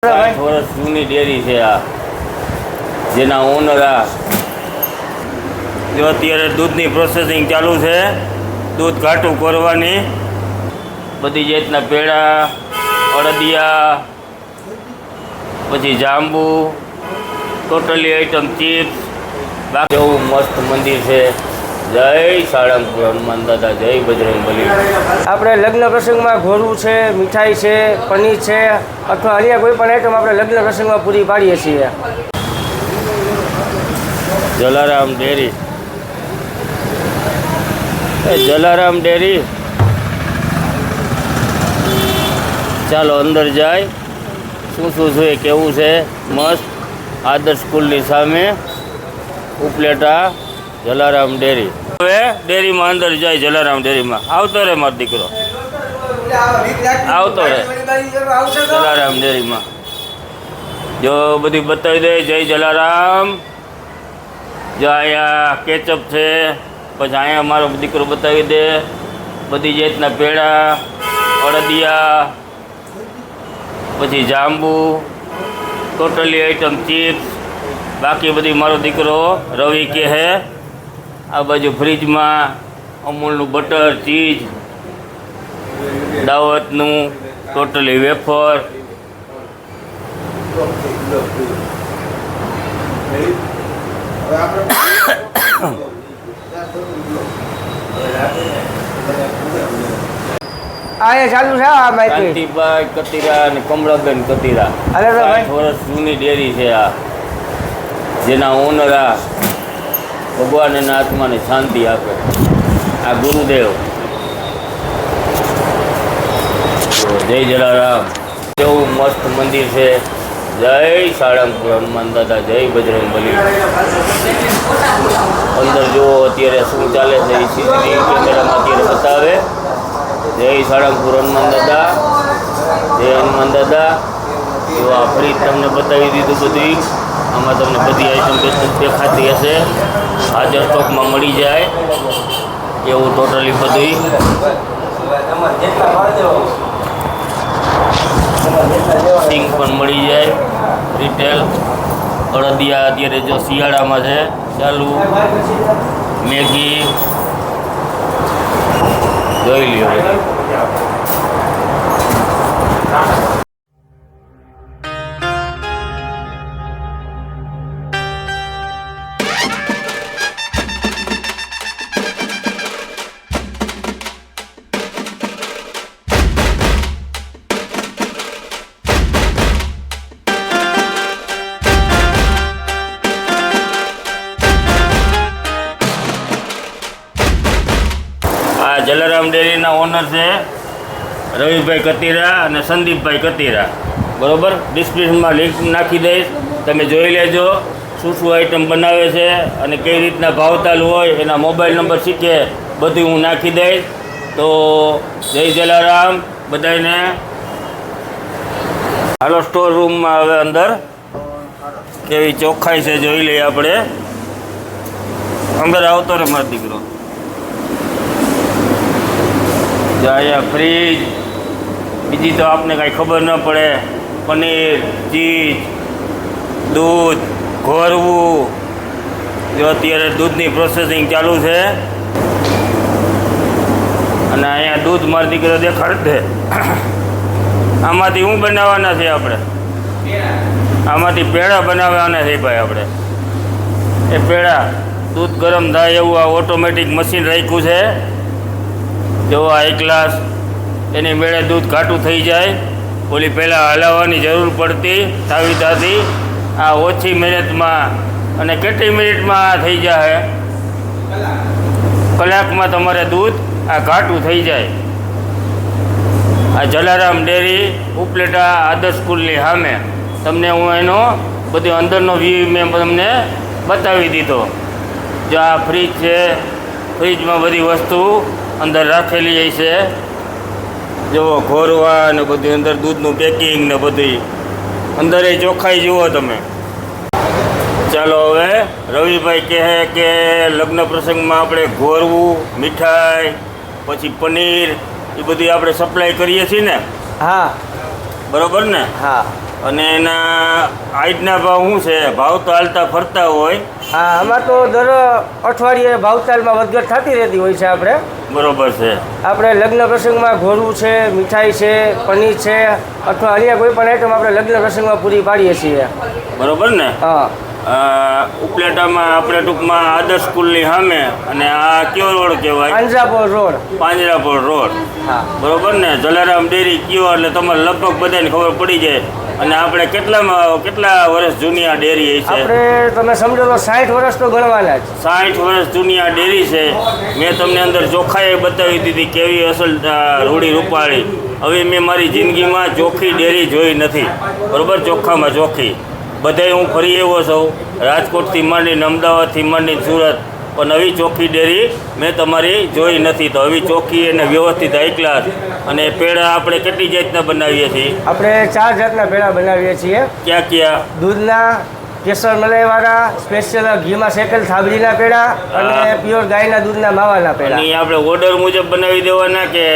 60 વર્ષ જૂની ડેરી છે આ, જેના ઓનર આ જો અત્યારે દૂધની પ્રોસેસિંગ ચાલુ છે, દૂધ ઘાટું કરવાની, બધી જાતના પેડા, અડદિયા, પછી જાંબુ, ટોટલી આઈટમ ચિપ્સ. બાકી એવું મસ્ત મંદિર છે. જય સાળંગપુર હનુમાન દાદા, જય બજરંગબલી. આપણે લગ્ન પ્રસંગમાં ઘોરું છે, મીઠાઈ છે, પનીર છે અથવા અન્ય કોઈ પણ આઈટમ આપણે લગ્ન પ્રસંગમાં પૂરી પાડીએ છીએ. Jalaram dairy, Jalaram dairy. ચાલો અંદર જાય, શું શું છે કેવું છે. મસ્ત આદર્શ સ્કૂલની સામે ઉપલેટા જલારામ ડેરી. હવે ડેરીમાં અંદર જાય, જલારામ ડેરીમાં. આવતો રે મારો દીકરો, આવતો રે જલારામ ડેરીમાં. જો બધી બતાવી દે. જય જલારામ. જો અહીંયા કેચઅપ છે, પછી અહીંયા મારો દીકરો બતાવી દે. બધી જાતના પેડા, અડદિયા, પછી જાંબુ, ટોટલી આઈટમ ચિપ્સ. બાકી બધી મારો દીકરો રવિ કે હે. આ બાજુ ફ્રીજમાં અમૂલનું બટર, ચીઝ, દાવતનું ટોટલી વેફર. આ ચાલુ છે આ માહિતી. કાંતિભાઈ કતીરા અને કમળાબેન કતીરા. 60 વર્ષ જૂની ડેરી છે આ, જેના ઓનર આ ભગવાન એના આત્માને શાંતિ આપે. આ ગુરુદેવ. જય જલારામ. કેવું મસ્ત મંદિર છે. જય સાળંગપુર હનુમાન દાદા, જય બજરંગબલી. અંદર જુઓ અત્યારે શું ચાલે છે એ સીસીટીવી કેમેરામાં અત્યારે બતાવે. જય સાળંગપુર હનુમાન દાદા, જય હનુમાન દાદા. જો આ ફ્રીજ તમને બતાવી દીધું બધું. આમાં તમને બધી આઈટમ દેખાતી હશે. હાજર સ્ટોકમાં મળી જાય એવું ટોટલી બધું. સિંગ પણ મળી જાય રિટેલ. અડદિયા અત્યારે જો શિયાળામાં છે ચાલુ. મેગી જોઈ લ્યો. જલારામ ડેરીના ઓનર છે રવિભાઈ કતીરા અને સંદીપભાઈ કતીરા. બરાબર, ડિસ્ક્રિપ્શનમાં લિંક નાખી દઈશ, તમે જોઈ લેજો શું શું આઈટમ બનાવે છે અને કઈ રીતના ભાવતાલ હોય, એના મોબાઈલ નંબર શીખે બધું હું નાખી દઈશ. તો જય જલારામ બધાને. હાલો સ્ટોર રૂમમાં હવે અંદર કેવી ચોખ્ખાઈ છે જોઈ લઈએ આપણે. અંદર આવતો રે મારો દીકરો. અહીંયા ફ્રીજ, બીજી તો આપને કાંઈ ખબર ન પડે. પનીર, ચીઝ, દૂધ, ઘોરવું. જો અત્યારે દૂધની પ્રોસેસિંગ ચાલુ છે અને અહીંયા દૂધ મારો દીકરો દેખાડશે. આમાંથી શું બનાવવાના છે આપણે? આમાંથી પેડા બનાવવાના છે ભાઈ આપણે. એ પેડા દૂધ ગરમ થાય એવું આ ઓટોમેટિક મશીન રાખ્યું છે. જો આ એક ગ્લાસ એની મેળે દૂધ ઘાટું થઈ જાય. ઓલી પહેલાં હલાવવાની જરૂર પડતી તાવીતાથી. આ ઓછી મિનિટમાં અને કેટલી મિનિટમાં થઈ જાય? કલાકમાં તમારે દૂધ આ ઘાટું થઈ જાય. આ જલારામ ડેરી ઉપલેટા આદર્શ સ્કૂલની સામે તમને હું એનો બધો અંદરનો વ્યૂ મેં તમને બતાવી દીધો. જો આ ફ્રીજ છે, ફ્રીજમાં બધી વસ્તુ અંદર રાખેલી છે. જુઓ ઘોરવા ને બધું અંદર દૂધનું પેકિંગ ને બધી અંદર એ ચોખ્ખાઈ જુઓ તમે. ચાલો હવે રવિભાઈ કહે કે લગ્ન પ્રસંગમાં આપણે ઘોરવું, મીઠાઈ, પછી પનીર એ બધી આપણે સપ્લાય કરીએ છીએ ને? હા. બરોબર ને? હા. અને એના આજના ભાવ શું છે? ભાવ તો હાલતા ફરતા હોય. હા, આમાં તો દર અઠવાડિયે ભાવતાલમાં વધઘટ થતી રહેતી હોય છે. બરોબર છે. આપણે લગ્ન પ્રસંગમાં ઘોરું છે, મીઠાઈ છે, પનીર છે અથવા અન્ય કોઈ પણ આઈટમ આપણે લગ્ન પ્રસંગમાં પૂરી પાડીએ છીએ. બરોબર ને? હા. ઉપલેટામાં આપણે ટૂંકમાં આદર્શ સ્કૂલની સામે, અને આ કયો રોડ કહેવાય? પાંજરાપોળ રોડ. પાંજરાપોળ રોડ. હા. બરોબર ને? જલારામ ડેરી કયો એટલે તમારે લગભગ બધાને ખબર પડી જાય. અને આપણે કેટલા વર્ષ જૂની આ ડેરી છે? આપણે તમે સમજો તો 60 વર્ષ તો ગણવાના જ. 60 વર્ષ જૂની આ ડેરી છે. મેં તમને અંદર ચોખ્ખાઈ બતાવી દીધી કેવી અસલ રૂડી રૂપાળી. હવે મેં મારી જિંદગીમાં ચોખ્ખી ડેરી જોઈ નથી. બરોબર? ચોખ્ખામાં ચોખ્ખી. બધાય હું ફરી આવ્યો છું, રાજકોટથી માંડીને, અમદાવાદથી માંડીને, સુરત, પણ આવી ચોખ્ખી ડેરી મેં તમારી જોઈ નથી. તો આવી ચોખ્ખી અને વ્યવસ્થિત હાઈ ક્લાસ. અને પેડા આપણે કેટલી જાતના બનાવીએ છીએ? આપણે 4 જાતના પેડા બનાવીએ છીએ. ક્યાં? દૂધના, કેસર મલાઈવાળા, સ્પેશિયલ ઘીમાં શેકેલ થાબડીના પેડા અને પ્યોર ગાયના દૂધના માવાના પેડા. અને આપણે ઓર્ડર મુજબ બનાવી દેવાના કે?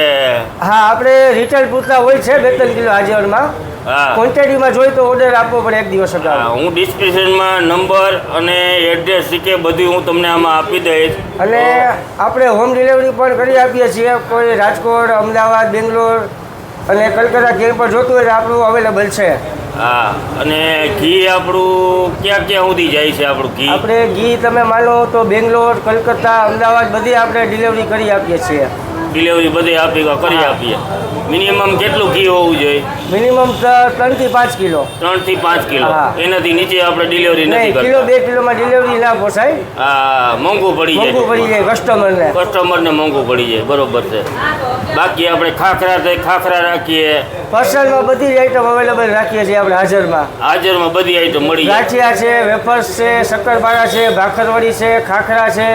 હા, આપણે રિટેલ પૂરતા હોય છે 2-3 કિલો હાજરમાં. હા. ક્વોન્ટિટીમાં જોઈ તો ઓર્ડર આપવો પડે 1 દિવસ અગાઉ. હું ડિસ્ક્રિપ્શનમાં નંબર અને એડ્રેસ કે બધું હું તમને આમાં આપી દઈશ. અને આપણે હોમ ડિલિવરી પણ કરી આપીએ છીએ. કોઈ રાજકોટ, અમદાવાદ, બેંગ્લોર અને કલકત્તા ક્યાંય પણ જોતું હોય તો આપણું અવેલેબલ છે. હા. અને ઘી આપણું ક્યાં સુધી જાય છે? આપણું ઘી આપણે ઘી તમે માનો તો બેંગ્લોર, કલકત્તા, અમદાવાદ બધી આપણે ડિલિવરી કરી આપીએ છીએ. ડિલિવરી બધી કરી આપીએ. મિનિમમ કેટલું ઘી હોવું જોઈએ? મિનિમમ 3 થી 5 કિલો. 3 થી 5 કિલો. હા. એનાથી નીચે આપણે ડિલિવરી નથી નહીં, કરતા. કિલો 2 કિલોમાં ડિલિવરી ના પોસાય. હા, મોંઘું પડી જાય કસ્ટમરને મોંઘું પડી જાય. બરોબર છે. બાકી આપણે ખાખરા રાખીએ. પાર્સલમાં બધી જ આઈટમ અવેલેબલ રાખીએ છીએ આપણે હાજરમાં બધી આઈટમ મળી જાય. ગાંઠિયા છે, વેફર્સ છે, શક્કરપારા છે, ભાખરવડી છે, ખાખરા છે,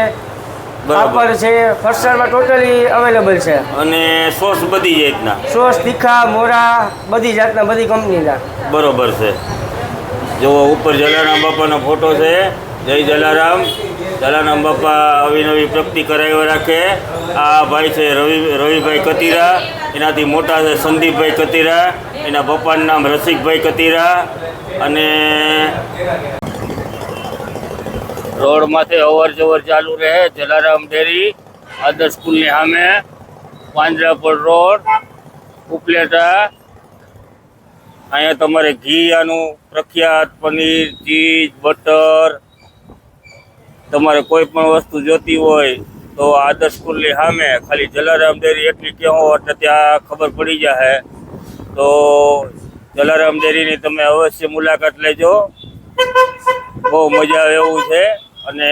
પાપડ છે. ફરસાણમાં ટોટલી અવેલેબલ છે. અને સોસ બધી જાતના? સોસ, તીખા, મોરા બધી જાતના, બધી કંપનીના. બરોબર છે. જો ઉપર જલારામ બાપાનો ફોટો છે. જય જલારામ. જલારામ બાપા અવિનવી પ્રગતિ કરાવી રાખે. આ ભાઈ છે રવિભાઈ કતીરા. એનાથી મોટા છે સંદીપભાઈ કતીરા. એના પપ્પાનું નામ રસિકભાઈ કતીરા. અને રોડમાંથી અવર જવર ચાલુ રહે. જલારામ ડેરી આદર્શ સ્કૂલની સામે, પાંજરાપોળ રોડ, ઉપલેટા. અહીંયા તમારે ઘી આનું પ્રખ્યાત, પનીર, ચીઝ, બટર, તમારે કોઈ પણ વસ્તુ જોતી હોય તો આદર્શ સ્કૂલની સામે ખાલી જલારામ ડેરી એટલી કહો એટલે ત્યાં ખબર પડી જાય. તો જલારામ ડેરીની તમે અવશ્ય મુલાકાત લેજો. બહુ મજા આવે એવું છે. અને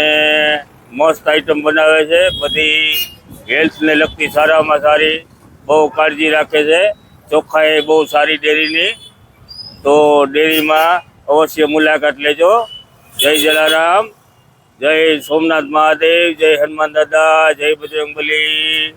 મસ્ત આઈટમ બનાવે છે. બધી હેલ્થને લગતી સારામાં સારી બહુ કાળજી રાખે છે. ચોખ્ખાઈ બહુ સારી ડેરીની. તો ડેરીમાં અવશ્ય મુલાકાત લેજો. જય જલારામ, જય સોમનાથ મહાદેવ, જય હનુમાન દાદા, જય બજરંગબલી.